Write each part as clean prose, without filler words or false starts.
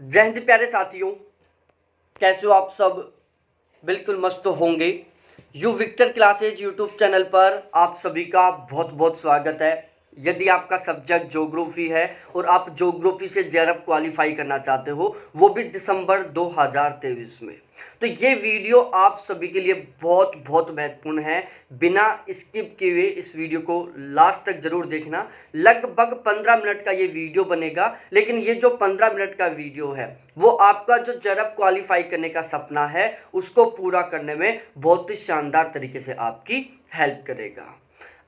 जय हिंद प्यारे साथियों, कैसे हो आप सब। बिल्कुल मस्त होंगे। U Victor classes YouTube channel पर आप सभी का बहुत बहुत स्वागत है। यदि आपका सब्जेक्ट ज्योग्राफी है और आप ज्योग्राफी से जेआरएफ क्वालिफाई करना चाहते हो, वो भी दिसंबर 2023 में, तो ये वीडियो आप सभी के लिए बहुत बहुत महत्वपूर्ण है। बिना स्किप किए हुए इस वीडियो को लास्ट तक जरूर देखना। लगभग 15 मिनट का ये वीडियो बनेगा, लेकिन ये जो 15 मिनट का वीडियो है वो आपका जो जेआरएफ क्वालिफाई करने का सपना है उसको पूरा करने में बहुत ही शानदार तरीके से आपकी हेल्प करेगा।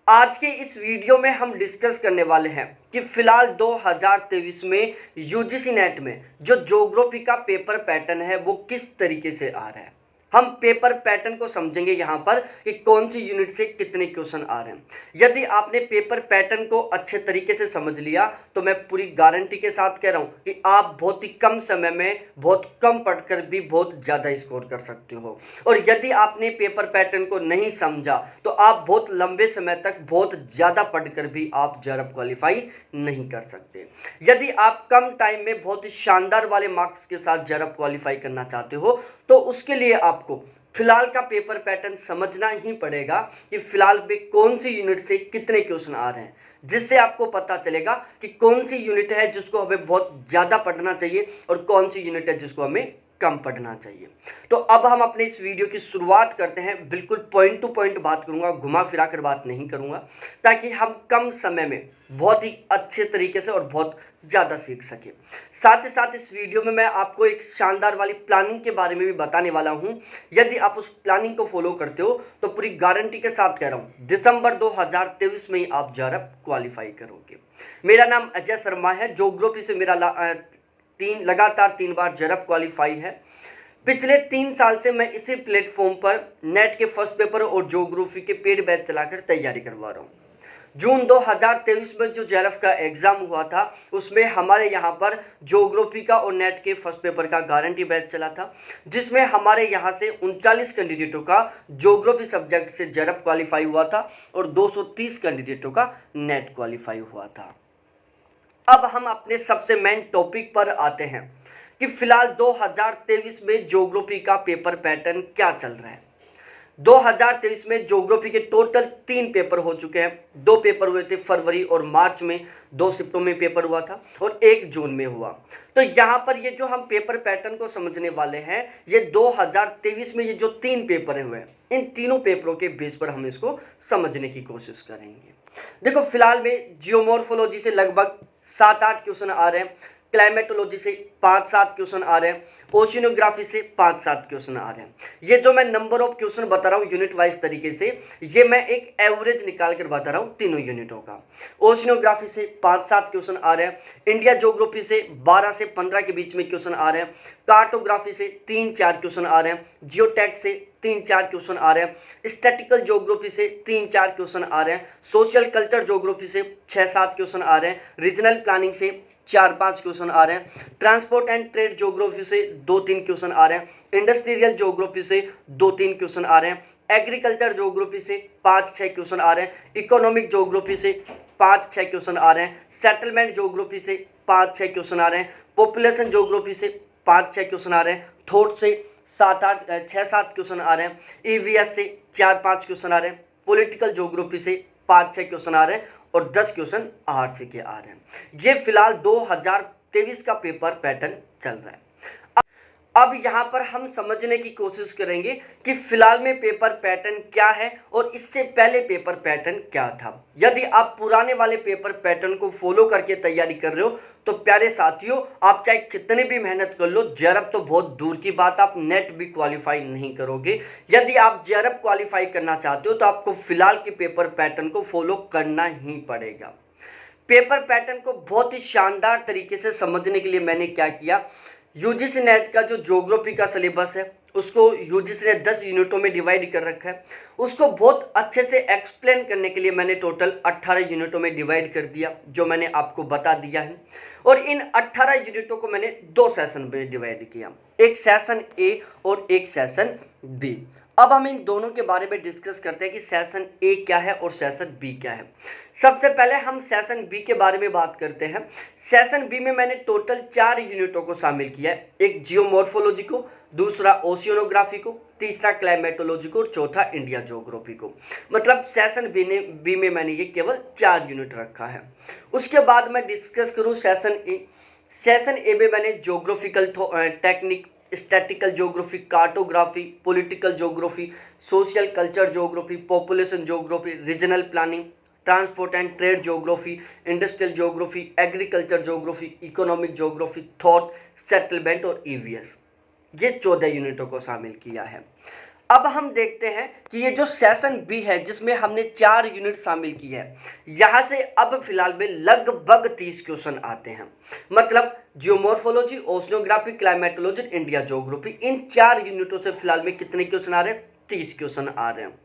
आज के इस वीडियो में हम डिस्कस करने वाले हैं कि फिलहाल 2023 में यूजीसी नेट में जो ज्योग्राफी का पेपर पैटर्न है वो किस तरीके से आ रहा है। हम पेपर पैटर्न को समझेंगे यहाँ पर कि कौन सी यूनिट से कितने क्वेश्चन आ रहे हैं। यदि आपने पेपर पैटर्न को अच्छे तरीके से समझ लिया तो मैं पूरी गारंटी के साथ कह रहा हूँ कि आप बहुत ही कम समय में बहुत कम पढ़कर भी बहुत ज़्यादा स्कोर कर सकते हो। और यदि आपने पेपर पैटर्न को नहीं समझा तो आप बहुत लंबे समय तक बहुत ज़्यादा पढ़कर भी आप जेआरएफ क्वालिफाई नहीं कर सकते। यदि आप कम टाइम में बहुत ही शानदार वाले मार्क्स के साथ जेआरएफ क्वालिफाई करना चाहते हो तो उसके लिए आपको फिलहाल का पेपर पैटर्न समझना ही पड़ेगा कि फिलहाल में कौन सी यूनिट से कितने क्वेश्चन आ रहे हैं, जिससे आपको पता चलेगा कि कौन सी यूनिट है जिसको हमें बहुत ज़्यादा पढ़ना चाहिए और कौन सी यूनिट है जिसको हमें कम पढ़ना चाहिए। तो अब हम अपने इस वीडियो की शुरुआट करते हैं। बिल्कुल पॉइंट टू पॉइंट बात करूंगा, घुमा फिरा कर बात नहीं करूंगा, ताकि हम कम समय में बहुत ही अच्छे तरीके से और बहुत ज़्यादा सीख सके। साथ ही साथ इस वीडियो में मैं आपको एक शानदार वाली प्लानिंग के बारे में भी बताने वाला हूं। यदि आप उस प्लानिंग को फॉलो करते हो तो पूरी गारंटी के साथ कह रहा हूं दिसंबर 2023 में ही आप जेआरएफ क्वालिफाई करोगे। मेरा नाम अजय शर्मा है। ज्योग्राफी से मेरा लगातार 3 बार जेआरएफ क्वालिफाई है। पिछले 3 साल से मैं इसी प्लेटफॉर्म पर नेट के फर्स्ट पेपर और ज्योग्राफी के पेड बैच चलाकर तैयारी करवा रहा हूँ। जून 2023 में जो जेआरएफ का एग्जाम हुआ था उसमें हमारे यहाँ पर ज्योग्राफी का और नेट के फर्स्ट पेपर का गारंटी बैच चला था, जिसमें हमारे यहाँ से 39 कैंडिडेटों का ज्योग्राफी सब्जेक्ट से जेआरएफ क्वालिफाई हुआ था और 230 कैंडिडेटों का नेट क्वालिफाई हुआ था। अब हम अपने सबसे मेन टॉपिक पर आते हैं कि फिलहाल 2023 में ज्योग्राफी का पेपर पैटर्न क्या चल रहा है। 2023 में ज्योग्राफी के टोटल 3 पेपर हो चुके हैं। 2 पेपर हुए थे फरवरी और मार्च में, 2 सितंबर में पेपर हुआ था और 1 जून में हुआ। तो यहाँ पर ये जो हम पेपर पैटर्न को समझने वाले हैं, ये 2023 में ये जो 3 पेपर हुए हैं, इन तीनों पेपरों के बेस पर हम इसको समझने की कोशिश करेंगे। देखो, फिलहाल में जियोमॉर्फोलॉजी से लगभग 7-8 क्वेश्चन आ रहे हैं, क्लाइमेटोलॉजी से 5-7 क्वेश्चन आ रहे हैं, ओशिनोग्राफी से 5-7 क्वेश्चन आ रहे हैं। ये जो मैं नंबर ऑफ क्वेश्चन बता रहा हूँ यूनिट वाइज तरीके से, ये मैं एक एवरेज निकाल कर बता रहा हूँ तीनों यूनिटों का। ओशिनोग्राफी से 5-7 क्वेश्चन आ रहे हैं, इंडिया ज्योग्राफी से 12 से 15 के बीच में क्वेश्चन आ रहे हैं, कार्टोग्राफी से 3-4 क्वेश्चन आ रहे हैं, जियोटेक से 3-4 क्वेश्चन आ रहे हैं, स्टैटिकल ज्योग्राफी से 3-4 क्वेश्चन आ रहे हैं, सोशल कल्चर ज्योग्राफी से 6-7 क्वेश्चन आ रहे हैं, रीजनल प्लानिंग से 4-5 क्वेश्चन आ रहे हैं, ट्रांसपोर्ट एंड ट्रेड ज्योग्राफी से 2-3 क्वेश्चन आ रहे हैं, इंडस्ट्रियल ज्योग्राफी से 2-3 क्वेश्चन आ रहे हैं, एग्रीकल्चर ज्योग्राफी से 5-6 क्वेश्चन आ रहे हैं, इकोनॉमिक ज्योग्राफी से 5-6 क्वेश्चन आ रहे हैं, सेटलमेंट ज्योग्राफी से 5-6 क्वेश्चन आ रहे हैं, पॉपुलेशन ज्योग्राफी से 5-6 क्वेश्चन आ रहे हैं, थॉट से 6-7 क्वेश्चन आ रहे हैं, ईवीएस से 4-5 क्वेश्चन आ रहे हैं, पॉलिटिकल ज्योग्राफी से 5-6 क्वेश्चन आ रहे हैं और 10 क्वेश्चन आरसी के आ रहे हैं। ये फिलहाल 2023 का पेपर पैटर्न चल रहा है। अब यहाँ पर हम समझने की कोशिश करेंगे कि फिलहाल में पेपर पैटर्न क्या है और इससे पहले पेपर पैटर्न क्या था। यदि आप पुराने वाले पेपर पैटर्न को फॉलो करके तैयारी कर रहे हो तो प्यारे साथियों, आप चाहे कितनी भी मेहनत कर लो, जेआरएफ तो बहुत दूर की बात, आप नेट भी क्वालिफाई नहीं करोगे। यदि आप जेआरएफ क्वालिफाई करना चाहते हो तो आपको फिलहाल के पेपर पैटर्न को फॉलो करना ही पड़ेगा। पेपर पैटर्न को बहुत ही शानदार तरीके से समझने के लिए मैंने क्या किया, यूजीसी नेट का जो ज्योग्राफी का सिलेबस है उसको यूजीसी ने 10 यूनिटों में डिवाइड कर रखा है। उसको बहुत अच्छे से एक्सप्लेन करने के लिए मैंने टोटल 18 यूनिटों में डिवाइड कर दिया, जो मैंने आपको बता दिया है। और इन 18 यूनिटों को मैंने 2 सेशन में डिवाइड किया, एक सेशन ए और एक सेशन बी। अब हम इन दोनों के बारे में डिस्कस करते हैं कि सेशन ए क्या है और सेशन बी क्या है। सबसे पहले हम सेशन बी के बारे में बात करते हैं। सेशन बी में मैंने टोटल 4 यूनिटों को शामिल किया है। एक जियोमॉर्फोलॉजी को, दूसरा ओशियोनोग्राफी को, तीसरा क्लाइमेटोलॉजी को और चौथा इंडिया ज्योग्राफी को। मतलब सेशन बी में मैंने ये केवल 4 यूनिट रखा है। उसके बाद मैं डिस्कस करूँ सेशन ए। सेशन ए में मैंने geographical technique, statistical geography, cartography, political geography, social culture geography, population geography, regional planning, transport and trade geography, industrial geography, agriculture geography, economic geography, thought, settlement और EVS, ये 14 यूनिटों को शामिल किया है। अब हम देखते हैं कि ये जो सेशन बी है जिसमें हमने 4 यूनिट शामिल की है, यहां से अब फिलहाल में लगभग 30 क्वेश्चन आते हैं। मतलब geomorphology, oceanography, climatology, India geography, इन 4 यूनिटों से फिलहाल में कितने क्वेश्चन आ रहे हैं? 30 क्वेश्चन आ रहे हैं।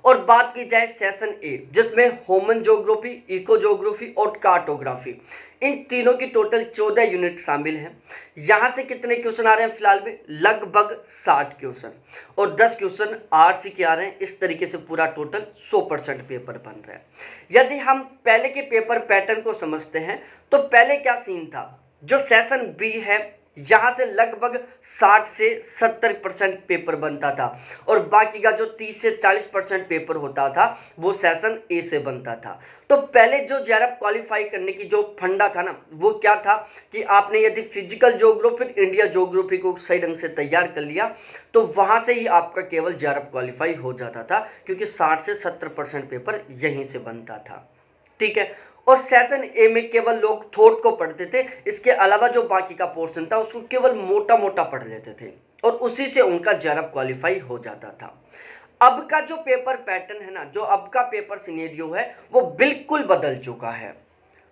और बात की जाए सेशन ए जिसमें ह्यूमन ज्योग्राफी, इको ज्योग्राफी और कार्टोग्राफी, इन तीनों की टोटल 14 यूनिट शामिल हैं। यहां से कितने क्वेश्चन आ रहे हैं फिलहाल में? लगभग 60 क्वेश्चन और 10 क्वेश्चन आरसी के आ रहे हैं। इस तरीके से पूरा टोटल 100% पेपर बन रहा है। यदि हम पहले के पेपर पैटर्न को समझते हैं तो पहले क्या सीन था, जो सेशन बी है यहां से लगभग 60 से 70% पेपर बनता था और बाकी का जो 30 से 40% पेपर होता था वो सेशन ए से बनता था। तो पहले जो जेआरएफ क्वालिफाई करने की जो फंडा था ना, वो क्या था कि आपने यदि फिजिकल ज्योग्राफी, इंडिया ज्योग्राफी को सही ढंग से तैयार कर लिया तो वहां से ही आपका केवल जेआरएफ क्वालिफाई हो जाता था, क्योंकि 60 से 70% पेपर यहीं से बनता था। ठीक है। और सेशन ए में केवल लोग थॉट को पढ़ते थे, इसके अलावा जो बाकी का पोर्शन था उसको केवल मोटा मोटा पढ़ लेते थे और उसी से उनका जेआरएफ क्वालिफाई हो जाता था। अब का जो पेपर पैटर्न है ना, जो अब का पेपर सिनेरियो है वो बिल्कुल बदल चुका है।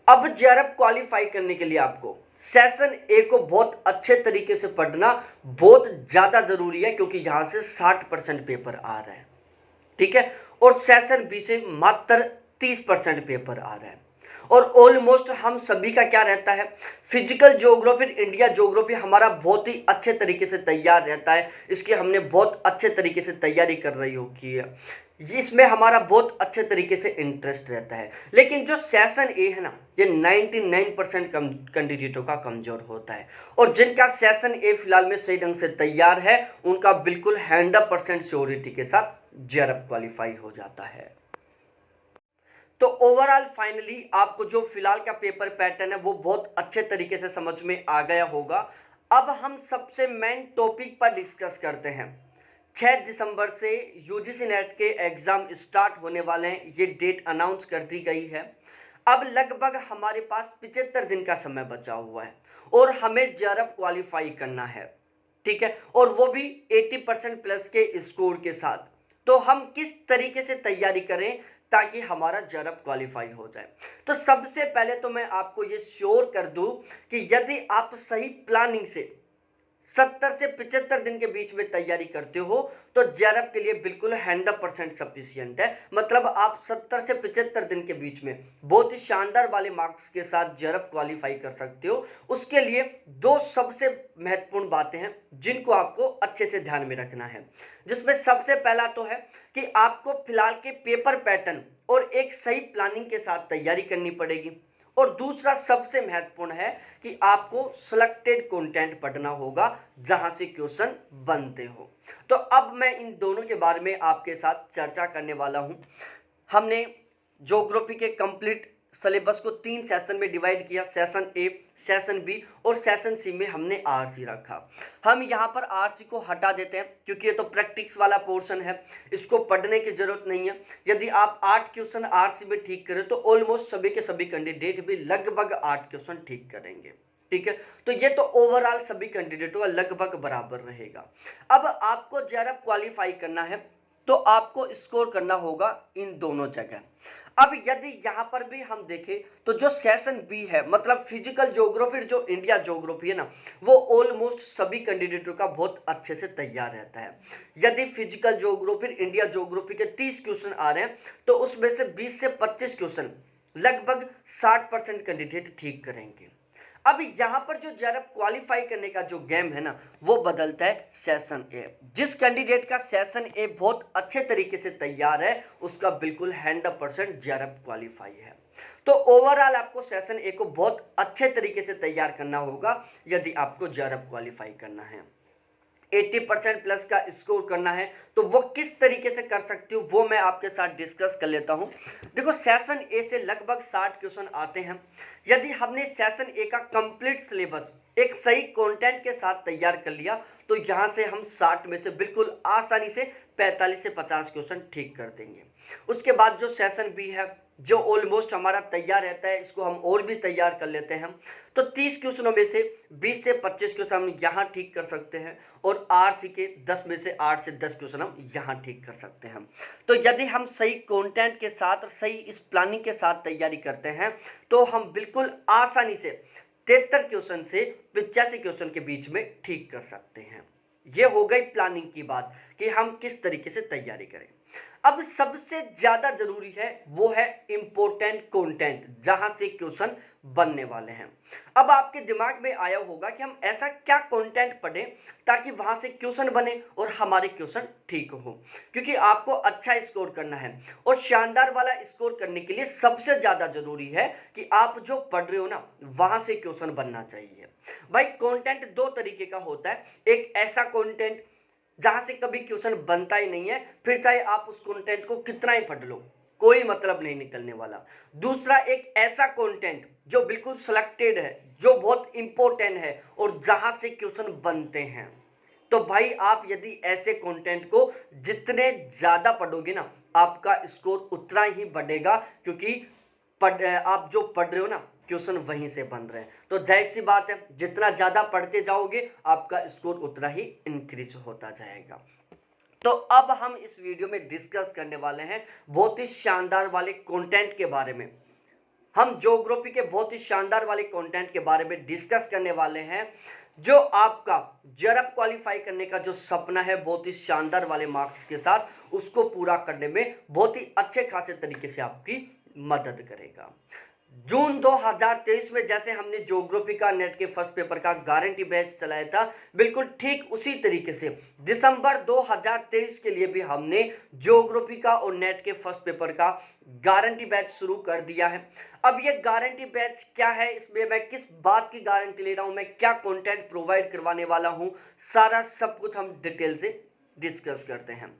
अब जेआरएफ क्वालिफाई करने के लिए आपको सेशन ए को बहुत अच्छे तरीके से पढ़ना बहुत ज्यादा जरूरी है, क्योंकि यहां से 60% पेपर आ रहा है। ठीक है। और सेशन बी से मात्र 30% पेपर आ रहा है। और ऑलमोस्ट हम सभी का क्या रहता है, फिजिकल ज्योग्राफी, इंडिया ज्योग्राफी हमारा बहुत ही अच्छे तरीके से तैयार रहता है। इसकी हमने बहुत अच्छे तरीके से तैयारी कर रही होगी है, इसमें हमारा बहुत अच्छे तरीके से इंटरेस्ट रहता है। लेकिन जो सेशन ए है ना, ये 99% कैंडिडेटों का कमजोर होता है और जिनका सेशन ए फिलहाल में सही ढंग से तैयार है उनका बिल्कुल 100% श्योरिटी के साथ जेआरएफ क्वालिफाई हो जाता है। तो ओवरऑल फाइनली आपको जो फिलहाल का पेपर पैटर्न है वो बहुत अच्छे तरीके से समझ में आ गया होगा। अब हम सबसे मेन टॉपिक पर डिस्कस करते हैं। 6 दिसंबर से यूजीसी नेट के एग्जाम स्टार्ट होने वाले हैं, ये डेट अनाउंस कर दी गई है। अब लगभग हमारे पास 75 दिन का समय बचा हुआ है और हमें जेआरएफ क्वालिफाई करना है। ठीक है। और वो भी 80% प्लस के स्कोर के साथ। तो हम किस तरीके से तैयारी करें ताकि हमारा जेआरएफ क्वालिफाई हो जाए? तो सबसे पहले तो मैं आपको ये श्योर कर दूं कि यदि आप सही प्लानिंग से 70 से 75 दिन के बीच में तैयारी करते हो तो जेआरएफ के लिए बिल्कुल 100% सफिशियंट है। मतलब आप 70 से 75 दिन के बीच में बहुत ही शानदार वाले मार्क्स के साथ जेआरएफ क्वालिफाई कर सकते हो। उसके लिए 2 सबसे महत्वपूर्ण बातें हैं जिनको आपको अच्छे से ध्यान में रखना है, जिसमें सबसे पहला तो है कि आपको फिलहाल के पेपर पैटर्न और एक सही प्लानिंग के साथ तैयारी करनी पड़ेगी। और दूसरा सबसे महत्वपूर्ण है कि आपको सिलेक्टेड कंटेंट पढ़ना होगा जहां से क्वेश्चन बनते हो। तो अब मैं इन दोनों के बारे में आपके साथ चर्चा करने वाला हूं। हमने ज्योग्राफी के कंप्लीट सिलेबस को 3 सेशन में डिवाइड किया, सेशन ए, सेशन बी और सेशन सी में हमने आरसी रखा। हम यहाँ पर आरसी को हटा देते हैं क्योंकि ये तो प्रैक्टिस वाला पोर्शन है, इसको पढ़ने की जरूरत नहीं है। यदि आप 8 क्वेश्चन आरसी में ठीक करें तो ऑलमोस्ट सभी के सभी कैंडिडेट भी लगभग 8 क्वेश्चन ठीक करेंगे। ठीक है। तो ये तो ओवरऑल सभी कैंडिडेटों का लगभग बराबर रहेगा। अब आपको जेआरएफ क्वालिफाई करना है तो आपको स्कोर करना होगा इन दोनों जगह। अब यदि यहां पर भी हम देखें तो जो सेशन बी है, मतलब फिजिकल ज्योग्राफी, जो इंडिया ज्योग्राफी है ना, वो ऑलमोस्ट सभी कैंडिडेटों का बहुत अच्छे से तैयार रहता है। यदि फिजिकल ज्योग्राफी, इंडिया ज्योग्राफी के 30 क्वेश्चन आ रहे हैं तो उसमें से 20 से 25 क्वेश्चन लगभग 60% कैंडिडेट ठीक करेंगे। अब यहाँ पर जो जेआरएफ क्वालिफाई करने का जो गेम है ना, वो बदलता है सेशन ए। जिस कैंडिडेट का सेशन ए बहुत अच्छे तरीके से तैयार है, उसका बिल्कुल 100% जेआरएफ क्वालिफाई है। तो ओवरऑल आपको सेशन ए को बहुत अच्छे तरीके से तैयार करना होगा यदि आपको जेआरएफ क्वालिफाई करना है। 80% प्लस का स्कोर करना है, तो वो किस तरीके से कर सकती हूँ वो मैं आपके साथ डिस्कस कर लेता हूँ। देखो, सेशन ए से लगभग 60 क्वेश्चन आते हैं। यदि हमने सेशन ए का कंप्लीट सिलेबस एक सही कंटेंट के साथ तैयार कर लिया, तो यहाँ से हम 60 में से बिल्कुल आसानी से 45 से 50 क्वेश्चन ठीक कर देंगे। उसके बाद जो सेशन बी है, जो ऑलमोस्ट हमारा तैयार रहता है, इसको हम और भी तैयार कर लेते हैं। तो 30 क्वेश्चनों में से 20 से 25 क्वेश्चन हम यहाँ ठीक कर सकते हैं, और आरसी के 10 में से 8 से 10 क्वेश्चन हम यहाँ ठीक कर सकते हैं। तो यदि हम सही कंटेंट के साथ और सही इस प्लानिंग के साथ तैयारी करते हैं, तो हम बिल्कुल आसानी से 73 क्वेश्चन से 85 क्वेश्चन के बीच में ठीक कर सकते हैं। ये हो गई प्लानिंग की बात कि हम किस तरीके से तैयारी करें। अब सबसे ज्यादा जरूरी है वो है इंपॉर्टेंट कंटेंट, जहां से क्वेश्चन बनने वाले हैं। अब आपके दिमाग में आया होगा कि हम ऐसा क्या कंटेंट पढ़ें ताकि वहां से क्वेश्चन बने और हमारे क्वेश्चन ठीक हो, क्योंकि आपको अच्छा स्कोर करना है। और शानदार वाला स्कोर करने के लिए सबसे ज्यादा जरूरी है कि आप जो पढ़ रहे हो ना, वहां से क्वेश्चन बनना चाहिए। भाई, कंटेंट दो तरीके का होता है। एक ऐसा कंटेंट जहां से कभी क्वेश्चन बनता ही नहीं है, फिर चाहे आप उस कंटेंट को कितना ही पढ़ लो, कोई मतलब नहीं निकलने वाला। दूसरा, एक ऐसा कंटेंट जो बिल्कुल सिलेक्टेड है, जो बहुत इंपॉर्टेंट है और जहां से क्वेश्चन बनते हैं। तो भाई, आप यदि ऐसे कंटेंट को जितने ज्यादा पढ़ोगे ना, आपका स्कोर उतना ही बढ़ेगा, क्योंकि आप जो पढ़ रहे हो ना, क्वेश्चन वहीं से बन रहे हैं। तो जाहिर सी बात है, जितना ज्यादा पढ़ते जाओगे आपका स्कोर उतना ही इंक्रीज होता जाएगा। तो अब हम इस वीडियो में डिस्कस करने वाले हैं बहुत ही शानदार वाले कंटेंट के बारे में। हम ज्योग्राफी के बहुत ही शानदार वाले कंटेंट के बारे में डिस्कस करने वाले हैं, जो आपका जेआरएफ क्वालिफाई करने का जो सपना है, बहुत ही शानदार वाले मार्क्स के साथ, उसको पूरा करने में बहुत ही अच्छे खासे तरीके से आपकी मदद करेगा। जून 2023 में जैसे हमने ज्योग्राफी का नेट के फर्स्ट पेपर का गारंटी बैच चलाया था, बिल्कुल ठीक उसी तरीके से दिसंबर 2023 के लिए भी हमने ज्योग्राफी का और नेट के फर्स्ट पेपर का गारंटी बैच शुरू कर दिया है। अब ये गारंटी बैच क्या है, इसमें मैं किस बात की गारंटी ले रहा हूं, मैं क्या कंटेंट प्रोवाइड करवाने वाला हूं, सारा सब कुछ हम डिटेल से डिस्कस करते हैं।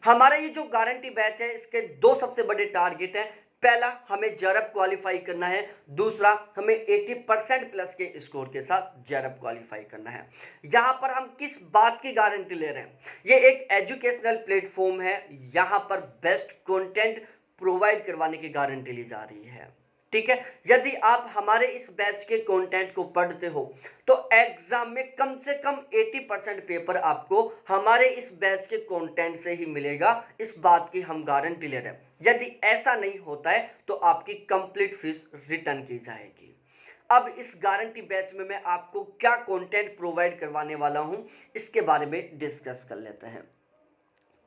हमारा ये जो गारंटी बैच है, इसके दो सबसे बड़े टारगेट हैं। पहला, हमें जेआरएफ क्वालिफाई करना है। दूसरा, हमें 80% प्लस के स्कोर के साथ जेआरएफ क्वालिफाई करना है। यहां पर हम किस बात की गारंटी ले रहे हैं, ये एक एजुकेशनल प्लेटफॉर्म है, यहां पर बेस्ट कंटेंट प्रोवाइड करवाने की गारंटी ली जा रही है। ठीक है, यदि आप हमारे इस बैच के कंटेंट को पढ़ते हो, तो एग्जाम में कम से कम 80% पेपर आपको हमारे इस बैच के कंटेंट से ही मिलेगा। इस बात की हम गारंटी ले रहे हैं। यदि ऐसा नहीं होता है तो आपकी कंप्लीट फीस रिटर्न की जाएगी। अब इस गारंटी बैच में मैं आपको क्या कंटेंट प्रोवाइड करवाने वाला हूं, इसके बारे में डिस्कस कर लेते हैं।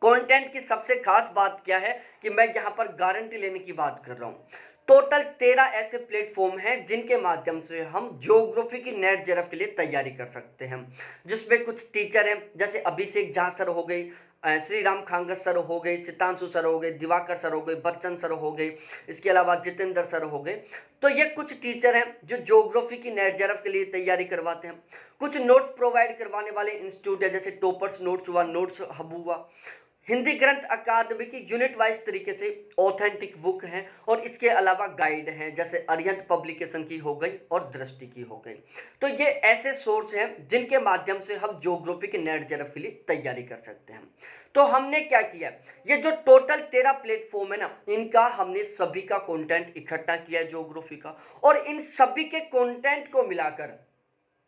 कंटेंट की सबसे खास बात क्या है कि मैं यहां पर गारंटी लेने की बात कर रहा हूं। टोटल 13 ऐसे प्लेटफॉर्म हैं जिनके माध्यम से हम ज्योग्राफी की नेट जेआरएफ के लिए तैयारी कर सकते हैं, जिसमें कुछ टीचर हैं, जैसे अभिषेक झा सर हो गई, श्री राम खांगत सर हो गए, सितांशु सर हो गए, दिवाकर सर हो गए, बच्चन सर हो गए, इसके अलावा जितेंद्र सर हो गए। तो ये कुछ टीचर हैं जो ज्योग्राफी की नेट जेआरएफ के लिए तैयारी करवाते हैं। कुछ नोट्स प्रोवाइड करवाने वाले इंस्टीट्यूट है, जैसे टॉपर्स नोट्स हुआ, नोट्स हब हुआ। हिंदी ग्रंथ अकादमी की यूनिट वाइज तरीके से ऑथेंटिक बुक हैं, और इसके अलावा गाइड हैं, जैसे अरिहंत पब्लिकेशन की हो गई और दृष्टि की हो गई। तो ये ऐसे सोर्स हैं जिनके माध्यम से हम ज्योग्राफी के नेट जेआरएफ के लिए तैयारी कर सकते हैं। तो हमने क्या किया, ये जो टोटल 13 प्लेटफॉर्म है ना, इनका हमने सभी का कंटेंट इकट्ठा किया है ज्योग्राफी का, और इन सभी के कंटेंट को मिलाकर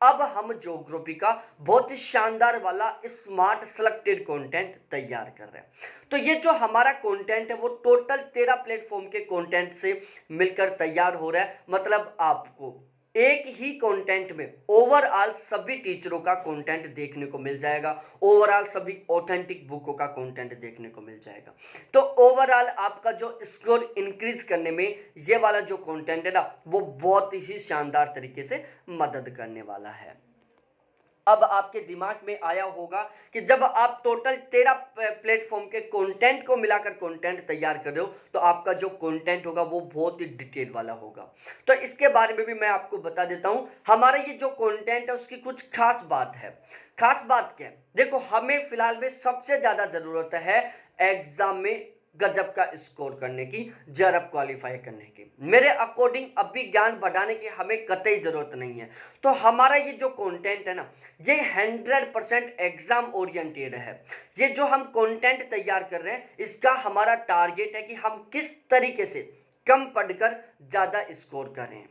अब हम ज्योग्राफी का बहुत ही शानदार वाला स्मार्ट सिलेक्टेड कंटेंट तैयार कर रहे हैं। तो ये जो हमारा कंटेंट है वो टोटल 13 प्लेटफॉर्म के कंटेंट से मिलकर तैयार हो रहा है। मतलब आपको एक ही कंटेंट में ओवरऑल सभी टीचरों का कंटेंट देखने को मिल जाएगा, ओवरऑल सभी ऑथेंटिक बुकों का कंटेंट देखने को मिल जाएगा। तो ओवरऑल आपका जो स्कोर इंक्रीज करने में ये वाला जो कंटेंट है ना, वो बहुत ही शानदार तरीके से मदद करने वाला है। अब आपके दिमाग में आया होगा कि जब आप टोटल 13 प्लेटफॉर्म के कंटेंट को मिलाकर कंटेंट तैयार कर रहे हो तो आपका जो कंटेंट होगा वो बहुत ही डिटेल वाला होगा। तो इसके बारे में भी मैं आपको बता देता हूं। हमारा ये जो कंटेंट है उसकी कुछ खास बात है। खास बात क्या है? देखो, हमें फिलहाल में सबसे ज्यादा जरूरत है एग्जाम में गजब का स्कोर करने की, जरब क्वालिफाई करने की। मेरे अकॉर्डिंग अभी ज्ञान बढ़ाने की हमें कतई जरूरत नहीं है। तो हमारा ये जो कंटेंट है ना, ये 100% एग्जाम ओरिएंटेड है। ये जो हम कंटेंट तैयार कर रहे हैं इसका हमारा टारगेट है कि हम किस तरीके से कम पढ़कर ज्यादा स्कोर करें।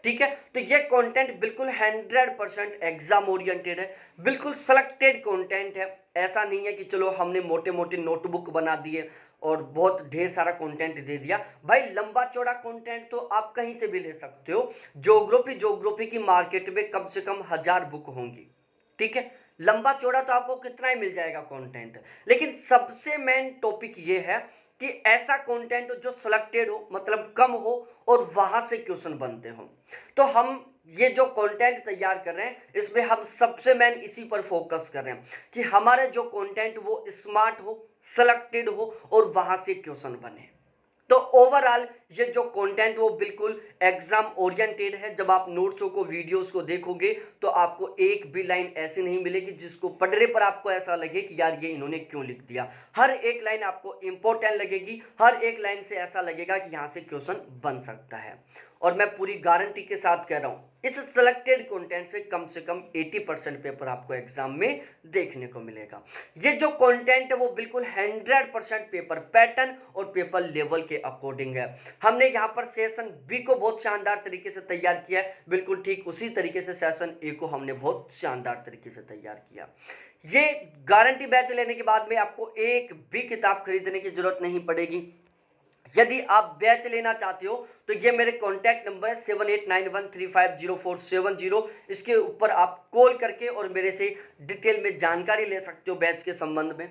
ठीक है, तो ये कंटेंट बिल्कुल 100% एग्जाम ओरिएंटेड है, बिल्कुल सिलेक्टेड कंटेंट है। ऐसा नहीं है कि चलो हमने मोटे मोटे नोटबुक बना दिए और बहुत ढेर सारा कंटेंट दे दिया। भाई लंबा चौड़ा कंटेंट तो आप कहीं से भी ले सकते हो। ज्योग्राफी की मार्केट में कम से कम 1000 बुक होंगी। ठीक है, लंबा चौड़ा तो आपको कितना ही मिल जाएगा कंटेंट, लेकिन सबसे मेन टॉपिक ये है कि ऐसा कंटेंट जो सिलेक्टेड हो, मतलब कम हो और वहां से क्वेश्चन बनते हो। तो हम ये जो कंटेंट तैयार कर रहे हैं इसमें हम सबसे मेन इसी पर फोकस कर रहे हैं कि हमारे जो कंटेंट वो स्मार्ट हो, सिलेक्टेड हो और वहां से क्वेश्चन बने। तो ओवरऑल ये जो कंटेंट वो बिल्कुल एग्जाम ओरिएंटेड है। जब आप नोट्सों को, वीडियोस को देखोगे तो आपको एक भी लाइन ऐसी नहीं मिलेगी जिसको पढ़ने पर आपको ऐसा लगे कि यार ये इन्होंने क्यों लिख दिया। हर एक लाइन आपको इंपॉर्टेंट लगेगी, हर एक लाइन से ऐसा लगेगा कि यहाँ से क्वेश्चन बन सकता है। और मैं पूरी गारंटी के साथ कह रहा हूं, इस सिलेक्टेड कंटेंट से कम 80% पेपर आपको एग्जाम में देखने को मिलेगा। ये जो कंटेंट है वो बिल्कुल 100% पेपर पैटर्न और पेपर लेवल के अकॉर्डिंग है। हमने यहाँ पर सेशन बी को बहुत शानदार तरीके से तैयार किया है, बिल्कुल ठीक उसी तरीके से सेशन ए को हमने बहुत शानदार तरीके से तैयार किया। ये गारंटी बैच लेने के बाद में आपको एक भी किताब खरीदने की जरूरत नहीं पड़ेगी। यदि आप बैच लेना चाहते हो तो ये मेरे कॉन्टैक्ट नंबर है 7891350470। इसके ऊपर आप कॉल करके और मेरे से डिटेल में जानकारी ले सकते हो बैच के संबंध में।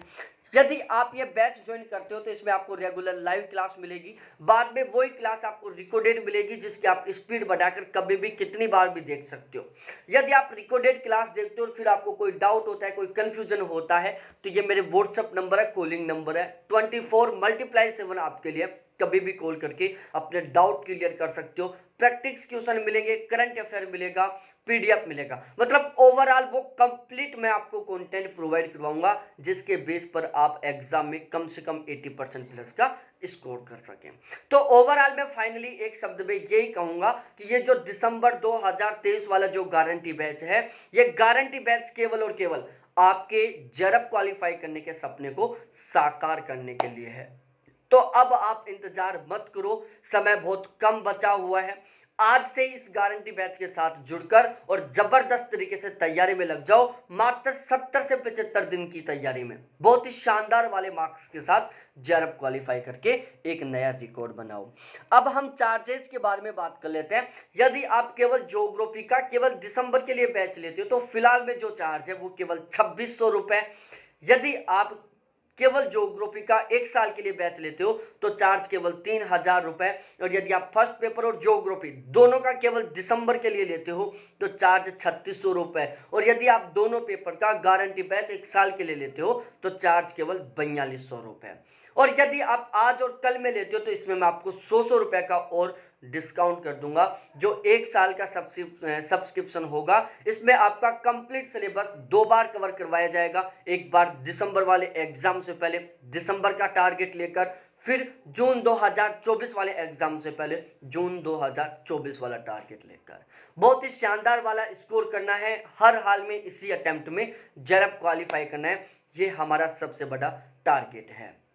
यदि आप ये बैच ज्वाइन करते हो तो इसमें आपको रेगुलर लाइव क्लास मिलेगी, बाद में वही क्लास आपको रिकॉर्डेड मिलेगी जिसकी आप स्पीड बढ़ाकर कभी भी कितनी बार भी देख सकते हो। यदि आप रिकॉर्डेड क्लास देखते हो और फिर आपको कोई डाउट होता है, कोई कंफ्यूजन होता है, तो ये मेरे व्हाट्सएप नंबर है, कॉलिंग नंबर है 24×7 आपके लिए। कभी भी कॉल करके अपने डाउट क्लियर कर सकते हो। प्रैक्टिस क्वेश्चन मिलेंगे, करंट अफेयर मिलेगा, पीडीएफ मिलेगा, मतलब ओवरऑल वो कंप्लीट मैं आपको कंटेंट प्रोवाइड करवाऊंगा जिसके बेस पर आप एग्जाम में कम से कम 80% प्लस का स्कोर कर सकें। तो ओवरऑल मैं फाइनली एक शब्द में यही कहूंगा कि ये जो दिसंबर 2023 वाला जो गारंटी बैच है, ये गारंटी बैच केवल और केवल आपके जरब क्वालिफाई करने के सपने को साकार करने के लिए है। तो अब आप इंतजार मत करो, समय बहुत कम बचा हुआ है। आज से इस गारंटी बैच के साथ जुड़कर और जबरदस्त तरीके से तैयारी में लग जाओ। मात्र 70 से 75 दिन की तैयारी में बहुत ही शानदार वाले मार्क्स के साथ जरब क्वालिफाई करके एक नया रिकॉर्ड बनाओ। अब हम चार्जेस के बारे में बात कर लेते हैं। यदि आप केवल ज्योग्राफी का केवल दिसंबर के लिए बैच लेते हो तो फिलहाल में जो चार्ज है वो केवल 2600 रुपए। यदि आप केवल ज्योग्राफी का 1 साल के लिए बैच लेते हो तो चार्ज केवल 3000 रुपए। और यदि आप फर्स्ट पेपर और ज्योग्राफी दोनों का केवल दिसंबर के लिए लेते हो तो चार्ज 3600 रुपए। और यदि आप दोनों पेपर का गारंटी बैच 1 साल के लिए लेते हो तो चार्ज केवल 4200 रुपए। और यदि आप आज और कल में लेते हो तो इसमें मैं आपको 100 रुपए का और डिस्काउंट कर दूंगा। जो 1 साल का सब्सक्रिप्शन होगा इसमें आपका कंप्लीट सिलेबस 2 बार कवर करवाया जाएगा। एक बार दिसंबर वाले एग्जाम से पहले, दिसंबर का टारगेट लेकर, फिर जून 2024 वाले एग्जाम से पहले जून 2024 वाला टारगेट लेकर। बहुत ही शानदार वाला स्कोर करना है, हर हाल में इसी अटेम्प्ट में जरब क्वालिफाई करना है। ये हमारा सबसे बड़ा टारगेट है।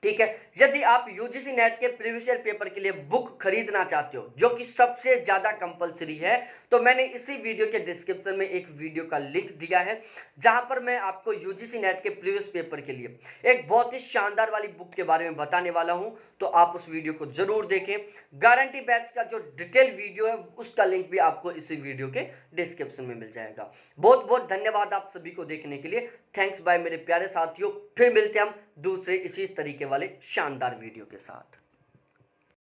ठीक है। यदि आप यूजीसी नेट के प्रीवियस ईयर पेपर के लिए बुक खरीदना चाहते हो जो कि सबसे ज्यादा कंपलसरी है, तो मैंने इसी वीडियो के डिस्क्रिप्शन में एक वीडियो का लिंक दिया है जहां पर मैं आपको यूजीसी नेट के प्रीवियस पेपर के लिए एक बहुत ही शानदार वाली बुक के बारे में बताने वाला हूं। तो आप उस वीडियो को जरूर देखें। गारंटी बैच का जो डिटेल वीडियो है उसका लिंक भी आपको इसी वीडियो के डिस्क्रिप्शन में मिल जाएगा। बहुत बहुत धन्यवाद आप सभी को देखने के लिए। थैंक्स बाय मेरे प्यारे साथियों। फिर मिलते हैं हम दूसरे इसी तरीके वाले शानदार वीडियो के साथ।